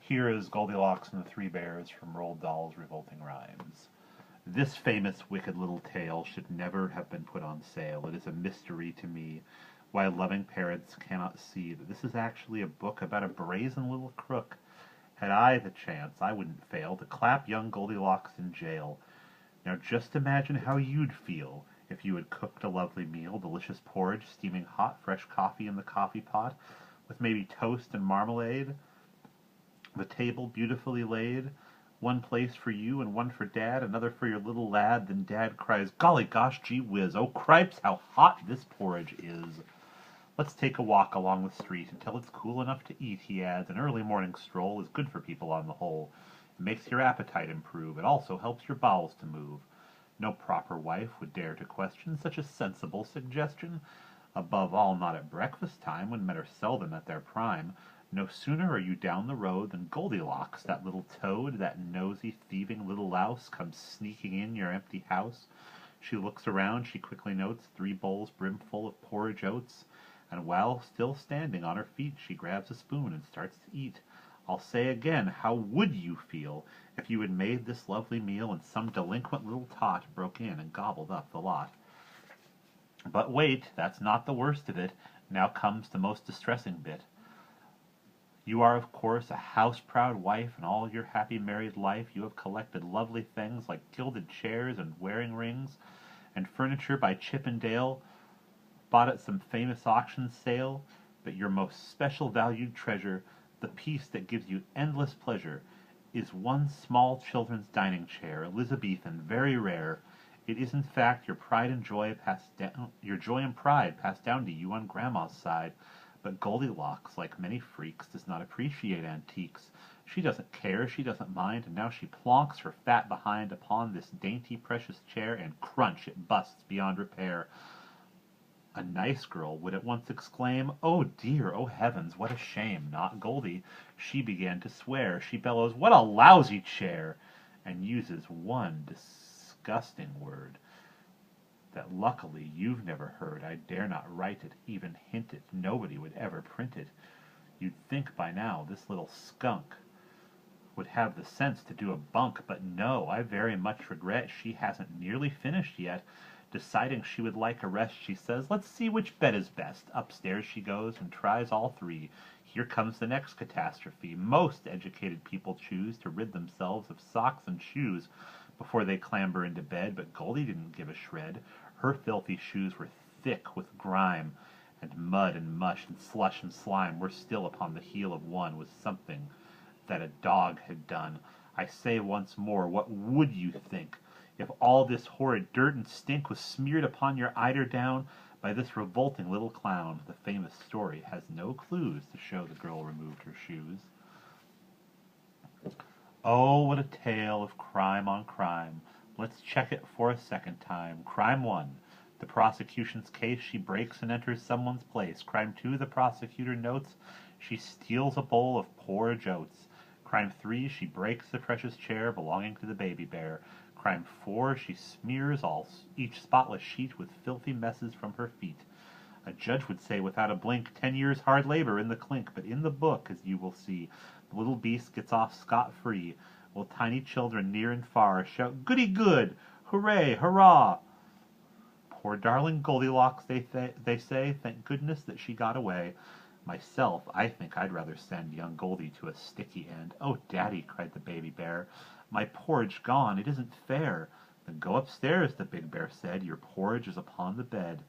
Here is Goldilocks and the Three Bears from Roald Dahl's Revolting Rhymes. This famous wicked little tale should never have been put on sale. It is a mystery to me why loving parents cannot see that this is actually a book about a brazen little crook. Had I the chance, I wouldn't fail to clap young Goldilocks in jail. Now just imagine how you'd feel if you had cooked a lovely meal, delicious porridge, steaming hot, fresh coffee in the coffee pot, with maybe toast and marmalade, the table beautifully laid, one place for you and one for Dad, another for your little lad. Then Dad cries, "Golly gosh, gee whiz, oh cripes, how hot this porridge is. Let's take a walk along the street until it's cool enough to eat," he adds. "An early morning stroll is good for people on the whole. It makes your appetite improve. It also helps your bowels to move." No proper wife would dare to question such a sensible suggestion. Above all, not at breakfast time, when men are seldom at their prime. No sooner are you down the road than Goldilocks, that little toad, that nosy, thieving little louse, comes sneaking in your empty house. She looks around, she quickly notes 3 bowls brimful of porridge oats, and while still standing on her feet, she grabs a spoon and starts to eat. I'll say again, how would you feel if you had made this lovely meal and some delinquent little tot broke in and gobbled up the lot? But wait, that's not the worst of it. Now comes the most distressing bit. You are, of course, a house-proud wife, and all your happy married life you have collected lovely things like gilded chairs and wearing rings, and furniture by Chip and Dale, bought at some famous auction sale. But your most special valued treasure, the piece that gives you endless pleasure, is one small children's dining chair, Elizabethan, very rare. It is in fact your pride and joy passed down, your joy and pride passed down to you on Grandma's side. But Goldilocks, like many freaks, does not appreciate antiques. She doesn't care, she doesn't mind, and now she plonks her fat behind upon this dainty, precious chair, and crunch, it busts beyond repair. A nice girl would at once exclaim, "Oh dear, oh heavens, what a shame!" Not Goldie. She began to swear. She bellows, "What a lousy chair!" and uses one disgusting word that luckily you've never heard. I dare not write it, even hint it. Nobody would ever print it. You'd think by now this little skunk would have the sense to do a bunk, but no, I very much regret she hasn't nearly finished yet. Deciding she would like a rest, she says, "Let's see which bed is best." Upstairs she goes and tries all 3. Here comes the next catastrophe. Most educated people choose to rid themselves of socks and shoes before they clamber into bed, but Goldie didn't give a shred. Her filthy shoes were thick with grime, and mud and mush and slush and slime were still upon the heel of one, with something that a dog had done. I say once more, what would you think if all this horrid dirt and stink was smeared upon your eiderdown by this revolting little clown? The famous story has no clues to show the girl removed her shoes. Oh, what a tale of crime on crime. Let's check it for a second time. Crime 1. The prosecution's case, she breaks and enters someone's place. Crime 2, the prosecutor notes, she steals a bowl of porridge oats. Crime 3, she breaks the precious chair belonging to the baby bear. Crime 4, she smears each spotless sheet with filthy messes from her feet. A judge would say without a blink, 10 years hard labor in the clink, but in the book, as you will see, the little beast gets off scot-free, while tiny children near and far shout, "Goody good! Hooray! Hurrah!" Poor darling Goldilocks, they say, thank goodness that she got away. Myself, I think I'd rather send young Goldie to a sticky end. "Oh, Daddy," cried the baby bear, "my porridge gone, it isn't fair." "Then go upstairs," the big bear said, "your porridge is upon the bed.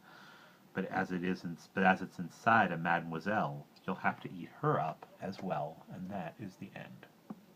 But as it's inside a mademoiselle, you'll have to eat her up as well." And that is the end.